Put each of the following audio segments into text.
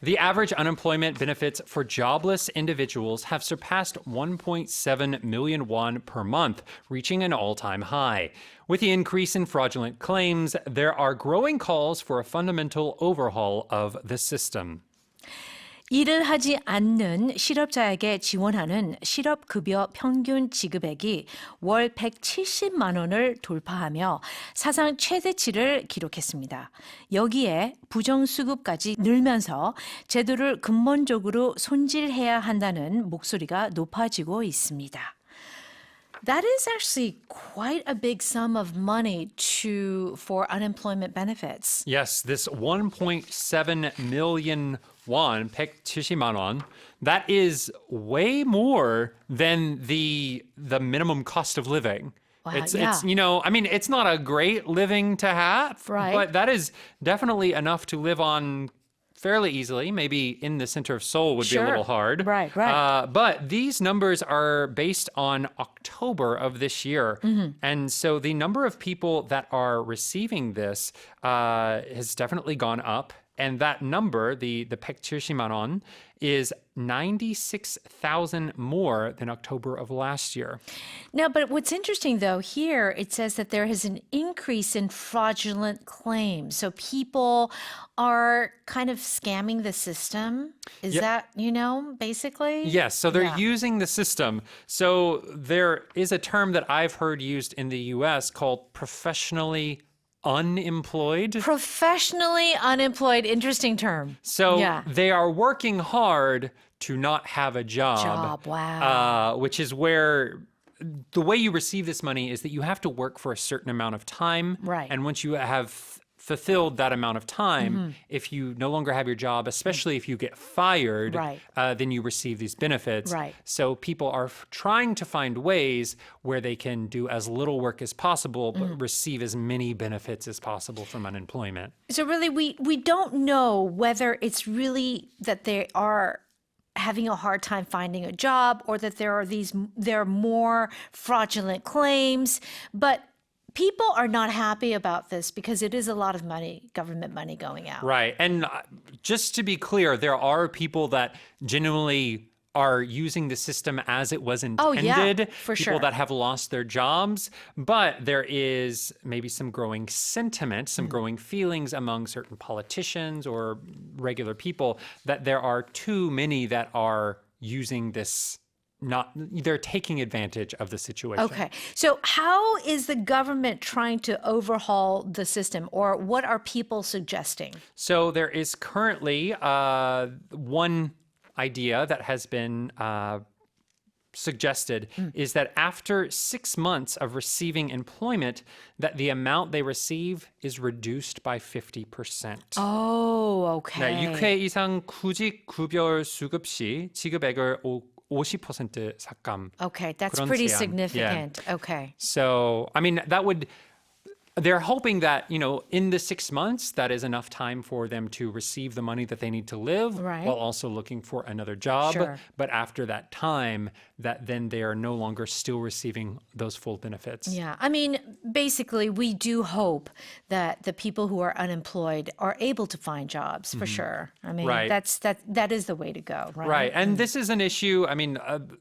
The average unemployment benefits for jobless individuals have surpassed 1.7 million won per month, reaching an all-time high. With the increase in fraudulent claims, there are growing calls for a fundamental overhaul of the system. 일을 하지 않는 실업자에게 지원하는 실업급여 평균 지급액이 월 170만 원을 돌파하며 사상 최대치를 기록했습니다. 여기에 부정수급까지 늘면서 제도를 근본적으로 손질해야 한다는 목소리가 높아지고 있습니다. That is actually quite a big sum of money for unemployment benefits. Yes, this 1.7 million won, 170만 원, that is way more than the minimum cost of living. Wow, It's it's not a great living to have, right. But that is definitely enough to live on fairly easily. Maybe in the center of Seoul would be a little hard. Right. But these numbers are based on October of this year. And so the number of people that are receiving this has definitely gone up. And that number, the 170만 원, is 96,000 more than October of last year. Now, but what's interesting, though, here it says that there is an increase in fraudulent claims. So people are kind of scamming the system. Is that, basically? Yes, so they're using the system. So there is a term that I've heard used in the US called professionally unemployed. Professionally unemployed, interesting term. So they are working hard to not have a job. Wow. Which is where the way you receive this money is that you have to work for a certain amount of time. Right. And once you have fulfilled that amount of time, if you no longer have your job, especially if you get fired, then you receive these benefits. Right. So people are trying to find ways where they can do as little work as possible, but receive as many benefits as possible from unemployment. So really, we don't know whether it's really that they are having a hard time finding a job or that there are more fraudulent claims, but people are not happy about this because it is a lot of money, government money going out. Right. And just to be clear, there are people that genuinely are using the system as it was intended. For people sure. that have lost their jobs. But there is maybe some growing sentiment, some growing feelings among certain politicians or regular people that there are too many that are using this. They're taking advantage of the situation. Okay. So how is the government trying to overhaul the system, or what are people suggesting? So there is currently one idea that has been suggested is that after 6 months of receiving employment, that the amount they receive is reduced by 50%. Oh, okay. 네, 6회 이상 구직 급여 수급 시 지급액을 50% 삭감. Okay, that's 그런 pretty 제안. significant. Yeah. Okay. So, I mean, they're hoping that, in the 6 months, that is enough time for them to receive the money that they need to live Right. while also looking for another job. Sure. But after that time, that then they are no longer still receiving those full benefits. Yeah. I mean, basically, we do hope that the people who are unemployed are able to find jobs for sure. I mean, Right. that is the way to go, right? Right. And this is an issue. I mean,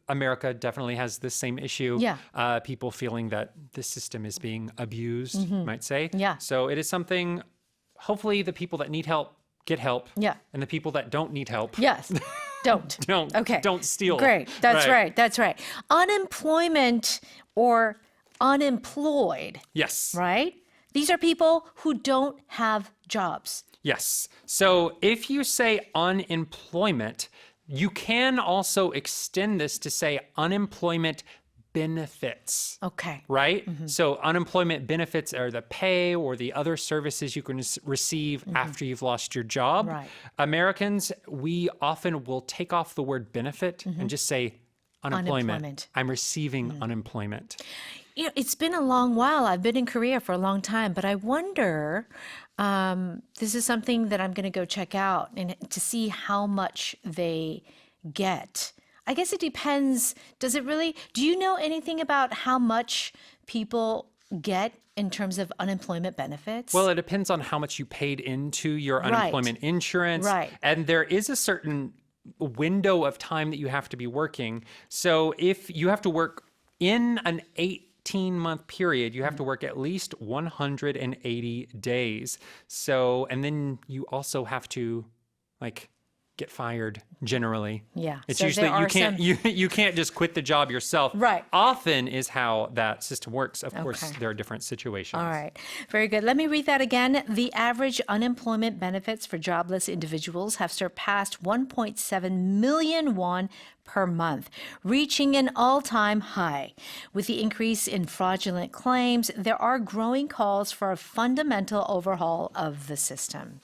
America definitely has this same issue. Yeah. People feeling that the system is being abused, might say. Yeah. So it is something, hopefully the people that need help get help. Yeah. And the people that don't need help. Yes. Don't. Okay. Don't steal. Great. That's right. That's right. Unemployment or unemployed, Yes. right? These are people who don't have jobs. Yes. So if you say unemployment, you can also extend this to say unemployment benefits. Okay. Right? So unemployment benefits are the pay or the other services you can receive after you've lost your job. Right. Americans, we often will take off the word benefit and just say unemployment. I'm receiving unemployment. It's been a long while. I've been in Korea for a long time, but I wonder, this is something that I'm going to go check out and to see how much they get. I guess it depends. Do you know anything about how much people get in terms of unemployment benefits? Well, it depends on how much you paid into your unemployment insurance. Right. And there is a certain window of time that you have to be working. So if you have to work in an 18-month period, you have to work at least 180 days. So, and then you also have to get fired generally. Yeah. It's So usually there are you can't just quit the job yourself. Right. Often is how that system works. Of course, there are different situations. All right. Very good. Let me read that again. The average unemployment benefits for jobless individuals have surpassed 1.7 million won per month, reaching an all-time high. With the increase in fraudulent claims, there are growing calls for a fundamental overhaul of the system.